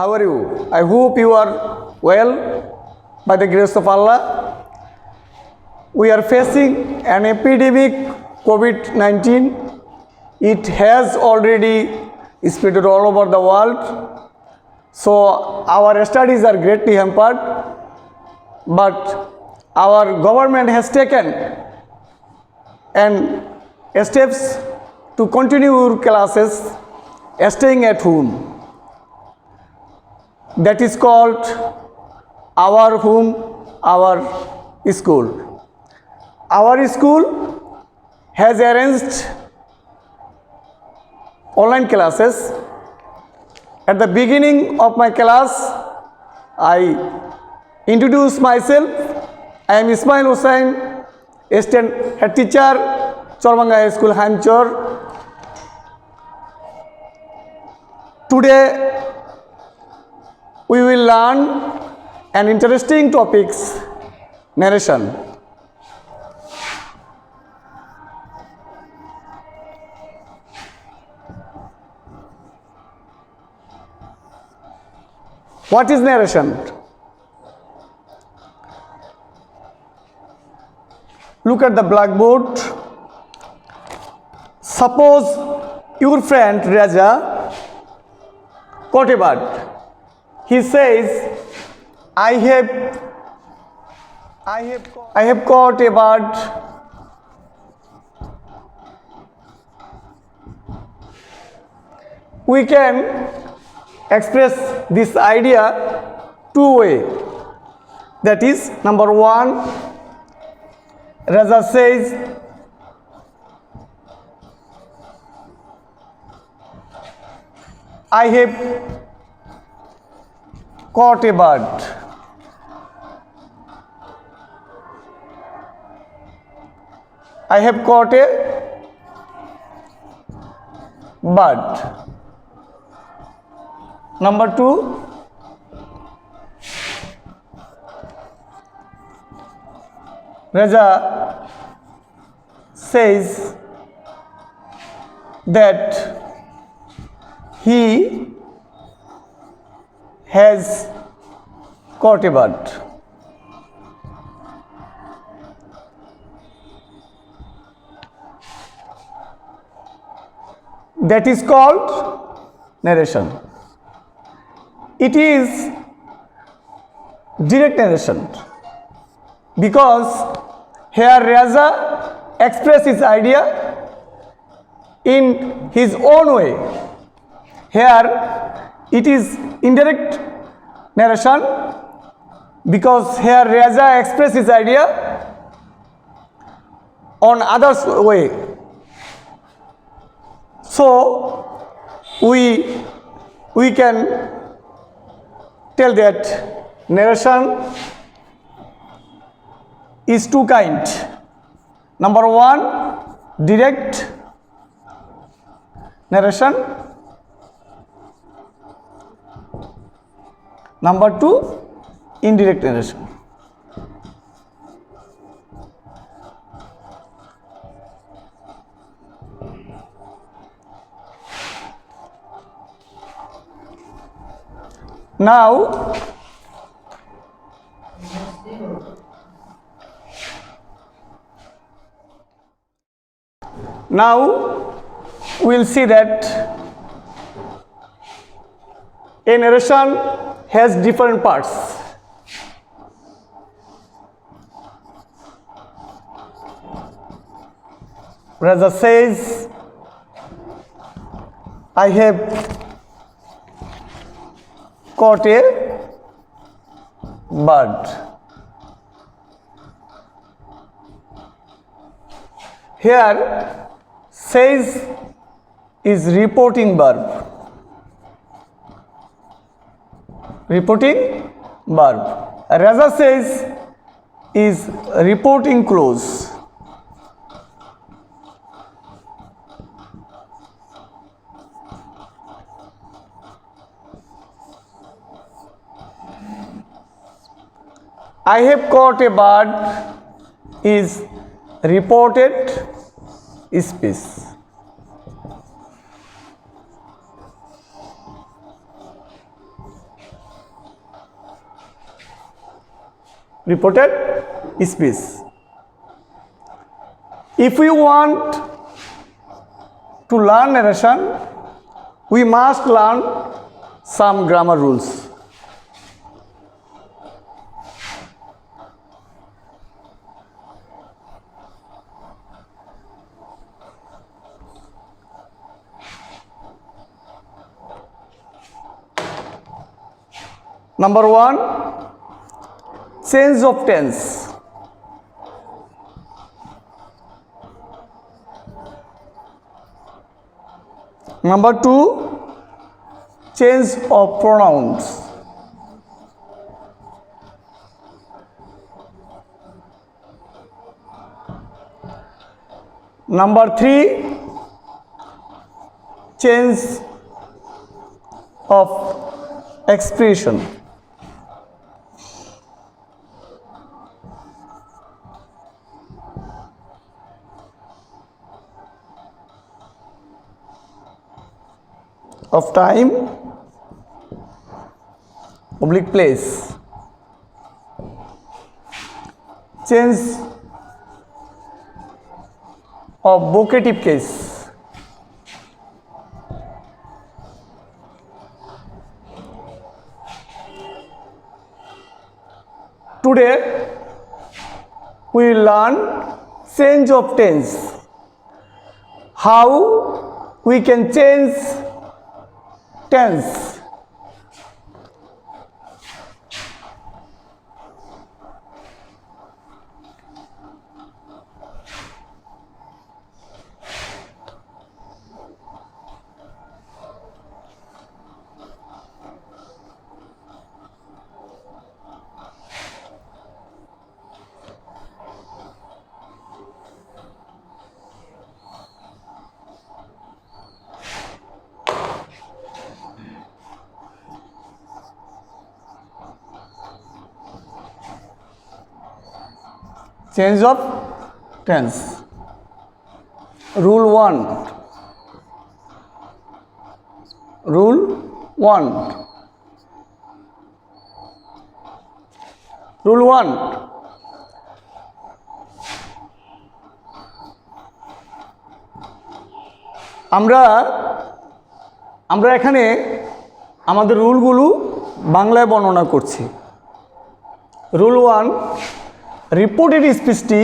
How are you? I hope you are well by the grace of Allah. We are facing an epidemic COVID-19. It has already spread all over the world. So our studies are greatly hampered. But our government has taken steps to continue classes staying at home. That is called our home, our school. Our school has arranged online classes. At the beginning of my class, I introduce myself. I am Ismail Hussain, assistant head teacher, Chorbanga High School, Haimchor. Today, we will learn an interesting topics, narration. What is narration? Look at the blackboard. Suppose your friend Raja caught a bird. He says, I have caught a bird. We can express this idea two ways. That is, number one, Raja says, I have caught a bird. I have caught a bird. Number two, Raja says that he has caught a bird. That is called narration. It is direct narration because here Raja expresses his idea in his own way. Here it is indirect narration because here Raja expresses his idea on others' way. So we can tell that narration is two kind. Number one, direct narration. Number two, indirect narration. Now, we'll see that a narration has different parts. Raja says, I have caught a bird. Here, says is reporting verb. Reporting verb. Raja says is reporting clause. I have caught a bird is reported speech. reported speech. If we want to learn narration, we must learn some grammar rules. Number 1, change of tense. Number 2, change of pronouns. Number 3, change of expression. Of time, oblique place. Change of vocative case. Today we will learn change of tense. How we can change tense. Change of tense. Rule 1. Rule 1. Rule 1. আমরা এখানে আমাদের রুলগুলো বাংলায় বর্ণনা করছি। Rule 1, reported স্পিচটি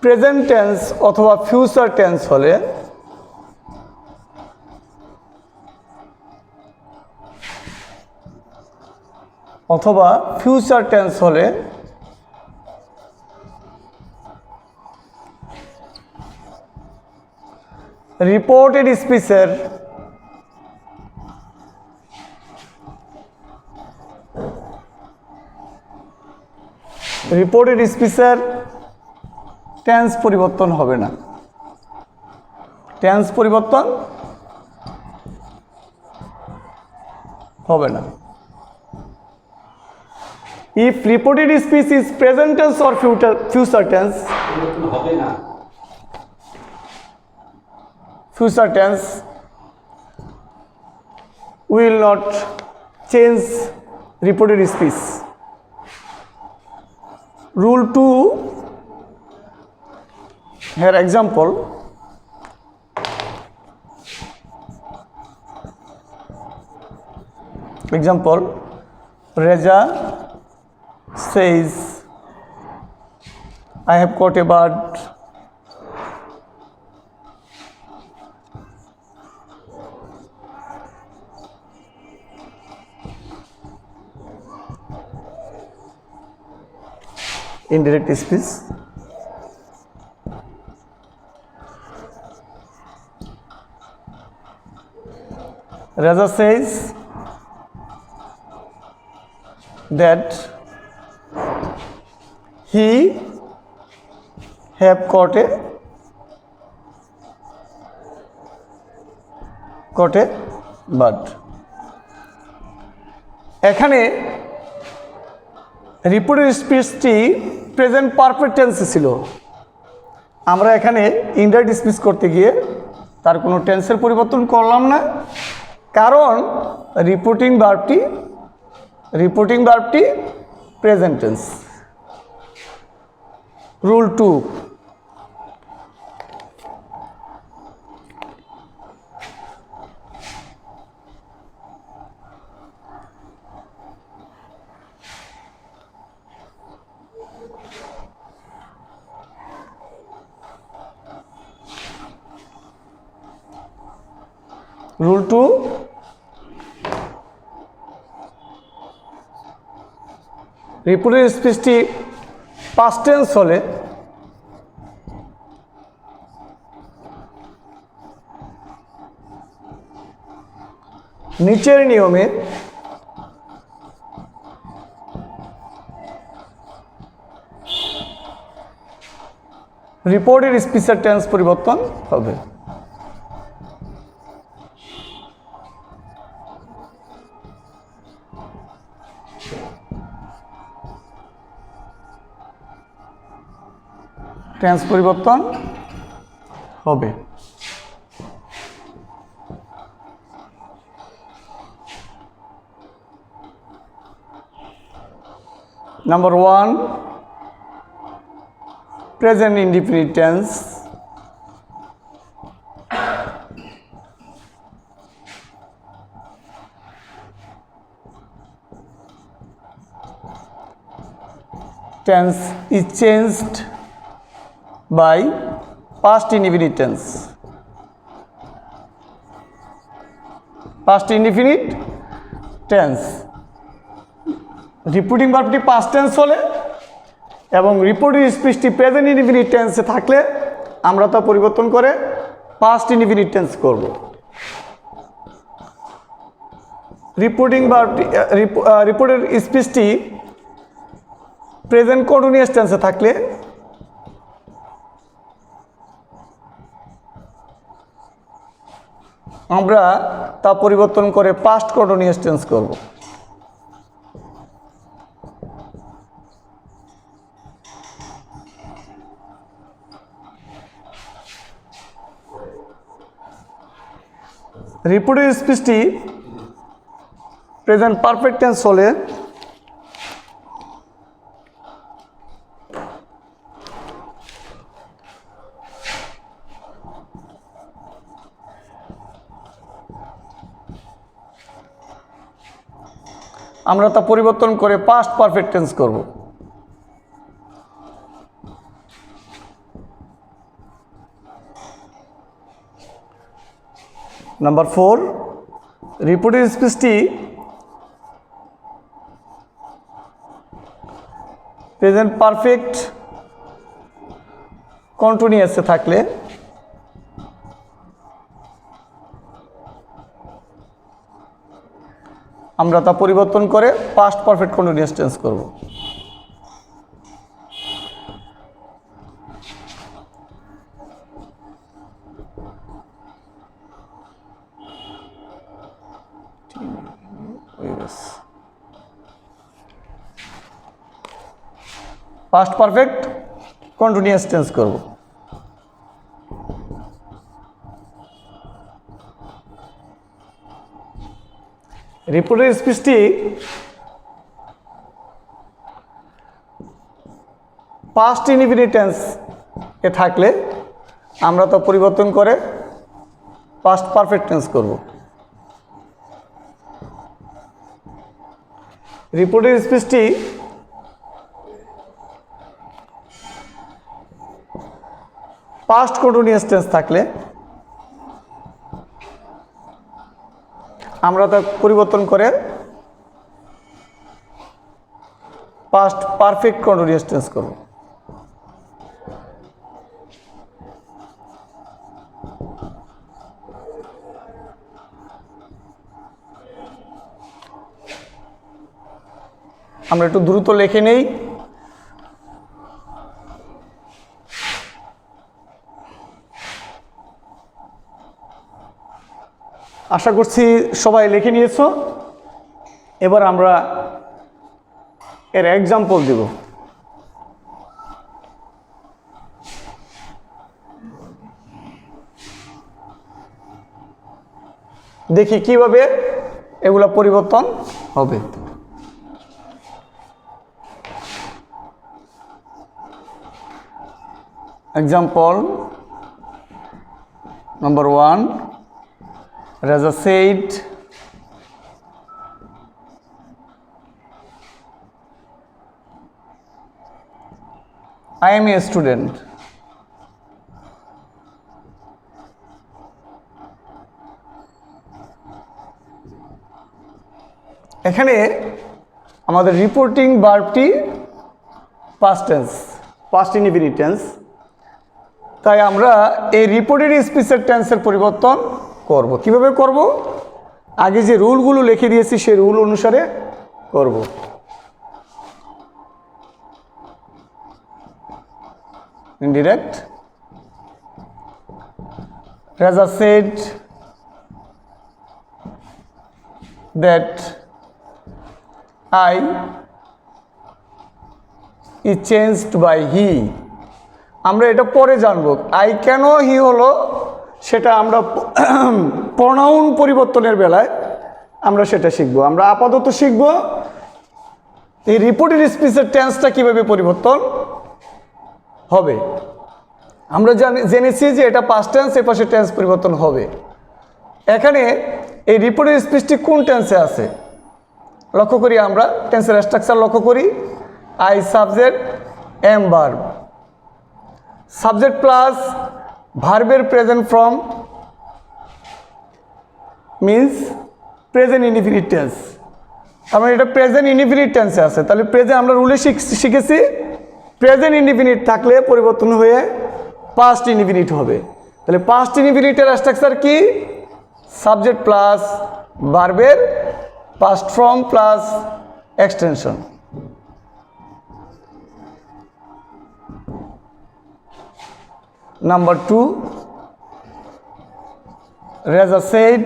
present tense অথবা future tense হলে reported স্পিচের tense পরিবর্তন হবে না। টেন্স পরিবর্তন হবে না। If reported speech is present tense or future tense, we will not change reported speech. Rule 2, here example. Reza says, I have caught a bird. Indirect speech. Reza says that he have caught a bird. এখানে reported স্পিচটি present perfect টেন্সে ছিল। আমরা এখানে indirect speech করতে গিয়ে তার কোনো টেন্সের পরিবর্তন করলাম না, কারণ রিপোর্টিং ভার্বটি প্রেজেন্ট টেন্স। রুল 2, Rule 2, রিপোর্টের স্পিচটি পাস্ট টেন্স হলে নিচের নিয়মে রিপোর্টের স্পিচের টেন্স পরিবর্তন হবে। টেন্স পরিবর্তন হবে। Number 1, present indefinite tense. Tense is changed by past indefinite tense. Past indefinite tense. Reporting ভার্বটি পাস্ট টেন্স হলে এবং রিপোর্টিং স্পিচটি প্রেজেন্ট ইনডিফিনিট টেন্সে থাকলে আমরা তা পরিবর্তন করে পাস্ট ইনডিফিনিট টেন্স করব। রিপোর্টিং ভার্বটি রিপোর্টের স্পিচটি প্রেজেন্ট কন্টিনিউয়াস টেন্সে থাকলে আমরা তা পরিবর্তন করে পাস্ট কন্টিনিউয়াস টেন্স করব। রিপোর্টের স্পিচটি প্রেজেন্ট পারফেক্ট টেন্স হলে আমরা তা পরিবর্তন করে পাস্ট পারফেক্ট টেন্স করব। নাম্বার 4, রিপোর্টের স্পিচটি প্রেজেন্ট পারফেক্ট কন্টিনিউয়াসে থাকলে আমরা তা পরিবর্তন করে পাস্ট পারফেক্ট কন্টিনিউয়াস টেন্স করব। পাস্ট পারফেক্ট কন্টিনিউয়াস টেন্স করব। রিপোর্টের স্পিচটি পাস্ট ইনডিফিনিট টেন্স এ থাকলে আমরা তা পরিবর্তন করে পাস্ট পারফেক্ট টেন্স করব। রিপোর্টের স্পিচটি পাস্ট কন্টিনিউয়াস টেন্স থাকলে আমরা তা পরিবর্তন করে পাস্ট পারফেক্ট কন্টিনিউয়াস টেন্স করব। আমরা একটু দ্রুত লিখে নেই। আশা করছি সবাই লিখে নিয়েছো। এবার আমরা এর এক্সাম্পল দেব। দেখি কিভাবে এগুলা পরিবর্তন হবে। Example number 1, Raja said, I am a student. এখানে আমাদের রিপোর্টিং ভার্বটি past tense, past indefinite tense, তাই আমরা এই রিপোর্টেড স্পিচের টেন্সের পরিবর্তন করব। কিভাবে করব? আগে যে রুলগুলো লিখে দিয়েছি সেই রুল অনুসারে করব। Indirect, Raja said that I is changed by he. আমরা এটা পরে জানব। আই কেন হি হলো সেটা আমরা প্রনাউন পরিবর্তনের বেলায় আমরা সেটা শিখব। আমরা আপাতত শিখব এই রিপোর্টেড স্পিচের টেন্সটা কিভাবে পরিবর্তন হবে। আমরা জেনেছি যে এটা পাস্ট টেন্স, এর পাশে টেন্স পরিবর্তন হবে। এখানে এই রিপোর্টেড স্পিচটি কোন টেন্সে আছে লক্ষ্য করি। আমরা টেন্সের স্ট্রাকচার লক্ষ্য করি। I subject, am verb, subject plus ভার্বের present form means present indefinite tense. আমরা এটা প্রেজেন্ট ইনডিফিনিট টেন্সে আছে, তাহলে প্রেজেন্ট আমরা রুলে শিখেছি প্রেজেন্ট ইনডিফিনিট থাকলে পরিবর্তন হয়ে পাস্ট ইনডিফিনিট হবে। তাহলে পাস্ট ইনডিফিনিটের স্ট্রাকচার কি? সাবজেক্ট প্লাস ভার্বের past form plus extension. Number 2, Raja said,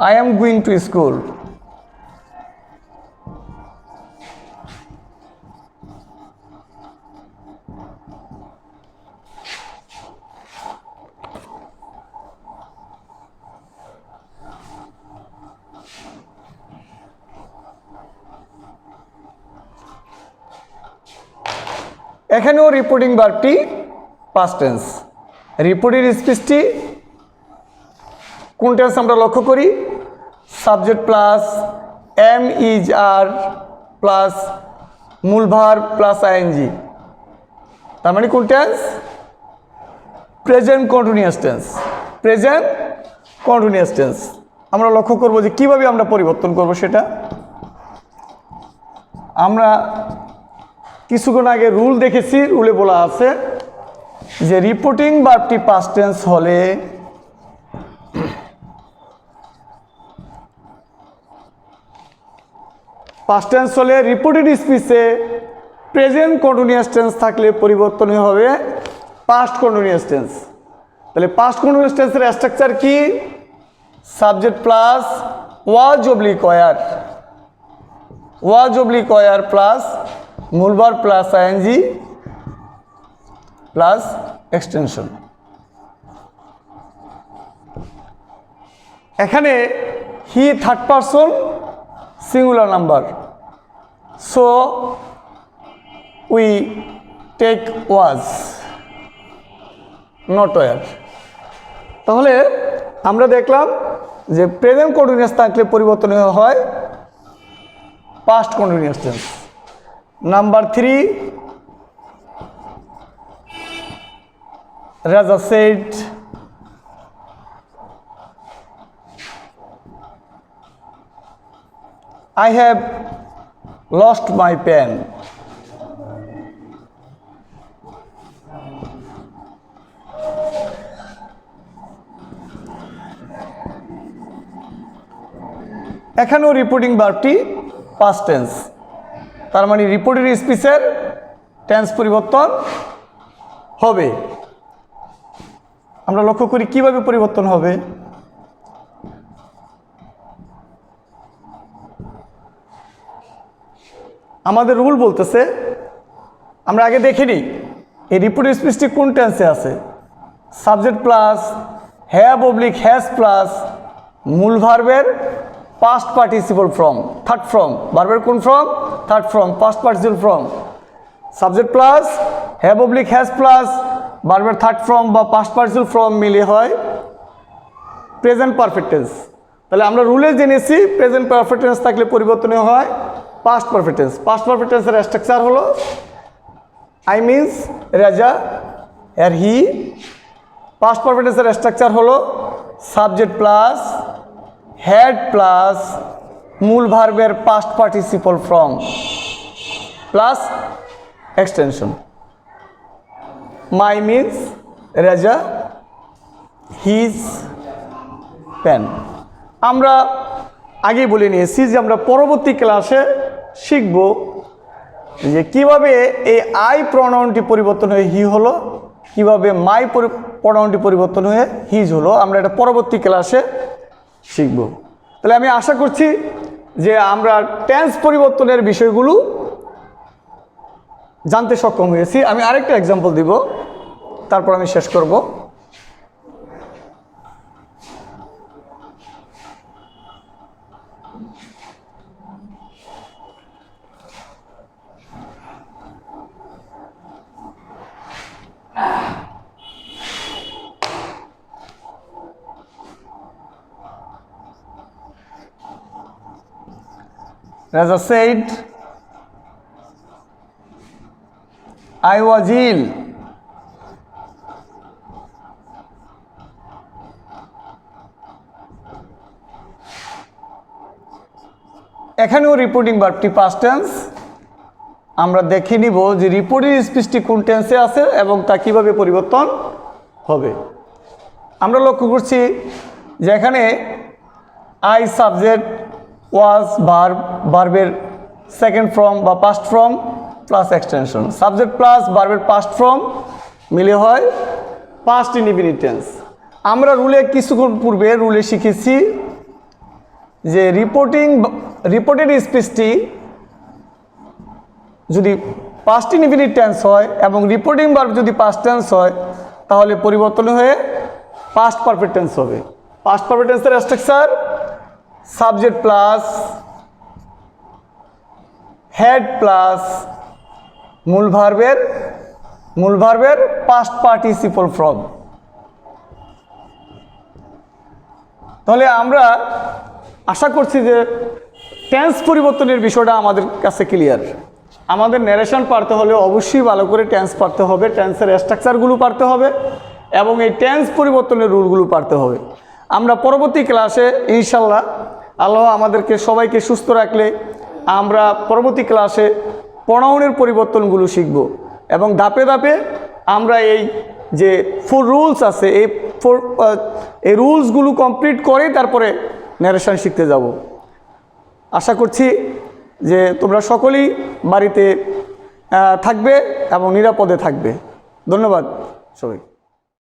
I am going to school. এখানেও রিপোর্টিং ভার্বটি পাস্ট টেন্স। রিপোর্টেড স্পিচটি কোন টেন্স আমরা লক্ষ্য করি? Subject plus am is are plus মূল ভার্ব প্লাস আইএনজি, তার মানে কোন tense? Present continuous tense. Present continuous tense আমরা লক্ষ্য করব যে কিভাবে আমরা পরিবর্তন করব সেটা। আমরা কিছুক্ষণ আগে রুল দেখেছি। রুলে বলা আছে যে রিপোর্টিং ভার্বটি পাস্ট টেন্স হলে রিপোর্টেড স্পিচে প্রেজেন্ট কন্টিনিউয়াস টেন্স থাকলে পরিবর্তন হবে পাস্ট কন্টিনিউয়াস টেন্স। তাহলে পাস্ট কন্টিনিউয়াস টেন্সের স্ট্রাকচার কি? Subject plus was oblique were, was oblique were plus মূল verb plus ING plus extension. এখানে he third person singular number, so we take was not were. তাহলে আমরা দেখলাম যে present continuous থাকলে পরিবর্তন হয় past continuous tense. Number 3, Raja said, I have lost my pen. এখানেও রিপোর্টিং ভার্বটি পাস্ট টেন্স, তার মানে রিপোর্টেড স্পিচের টেন্স পরিবর্তন হবে। আমরা লক্ষ্য করি কিভাবে পরিবর্তন হবে। আমাদের রুল বলতেছে, আমরা আগে দেখে নিই এই রিপোর্টেড স্পিচটি কোন টেন্সে আছে। Subject plus have oblique has plus মূল ভার্বের past participle form, third form, ভার্বের কোন form? Third form, past participle form. Subject plus have oblique has plus ভার্বের থার্ড ফর্ম বা পাস্ট পার্টিসিপল ফর্ম মিলে হয় প্রেজেন্ট পারফেক্ট টেন্স। তাহলে আমরা রুলে জেনেছি প্রেজেন্ট পারফেক্ট টেন্স থাকলে পরিবর্তনীয় হয় past perfect tense. Past perfect টেন্সের স্ট্রাকচার হলো আই মিন্স রাজা আর হি। পাস্ট পারফেক্ট টেন্সের স্ট্রাকচার হলো সাবজেক্ট প্লাস হ্যাড প্লাস মূল ভার্বের past participle form plus extension. My means Raja, his pen. আমরা আগেই বলে নিয়েছি যে আমরা পরবর্তী ক্লাসে শিখব যে কিভাবে এই আই প্রনাউনটি পরিবর্তন হয়ে হি হলো, কিভাবে মাই প্রনাউনটি পরিবর্তন হয়ে হিজ হলো। আমরা এটা পরবর্তী ক্লাসে শিখব। তাহলে আমি আশা করছি যে আমরা টেন্স পরিবর্তনের বিষয়গুলো জানতে সক্ষম হয়েছি। আমি আরেকটা এক্সাম্পল দিব, তারপর আমি শেষ করব। Raja said, I was ill. এখানেও রিপোর্টিং ভার্বটি পাস্ট টেন্স। আমরা দেখে নিব যে রিপোর্টিং স্পিচটি কোন টেন্সে আছে এবং তা কিভাবে পরিবর্তন হবে। আমরা লক্ষ্য করছি যে এখানে আই সাবজেক্ট, ওয়াজ ভার্ব, ভার্বের সেকেন্ড ফর্ম বা past form plus extension. Subject plus ভার্বের পাস্ট ফর্ম মিলে হয় পাস্ট ইনডিফিনিট টেন্স। আমরা রুলে কিছুক্ষণ পূর্বে রুলে শিখেছি যে রিপোর্টেড স্পিচটি যদি পাস্ট ইনডিফিনিট টেন্স হয় এবং রিপোর্টিং ভার্ব যদি পাস্ট টেন্স হয় তাহলে পরিবর্তন হয়ে পাস্ট পারফেক্ট টেন্স হবে। পাস্ট পারফেক্ট টেন্সের structure subject plus had plus মূল ভার্বের পাস্ট পার্টিসিপল ফর্ম। তাহলে আমরা আশা করছি যে টেন্স পরিবর্তনের বিষয়টা আমাদের কাছে ক্লিয়ার। আমাদের ন্যারেশন পারতে হলে অবশ্যই ভালো করে টেন্স পারতে হবে, টেন্সের স্ট্রাকচারগুলো পারতে হবে এবং এই টেন্স পরিবর্তনের রুলগুলো পারতে হবে। আমরা পরবর্তী ক্লাসে ইনশাল্লাহ আল্লাহ আমাদেরকে সবাইকে সুস্থ রাখলে আমরা পরবর্তী ক্লাসে প্রনাউনের পরিবর্তনগুলো শিখব এবং ধাপে ধাপে আমরা এই যে 4 রুলস আছে এই রুলসগুলো কমপ্লিট করেই তারপরে ন্যারেশন শিখতে যাব। আশা করছি যে তোমরা সকলেই বাড়িতে থাকবে এবং নিরাপদে থাকবে। ধন্যবাদ সবাই।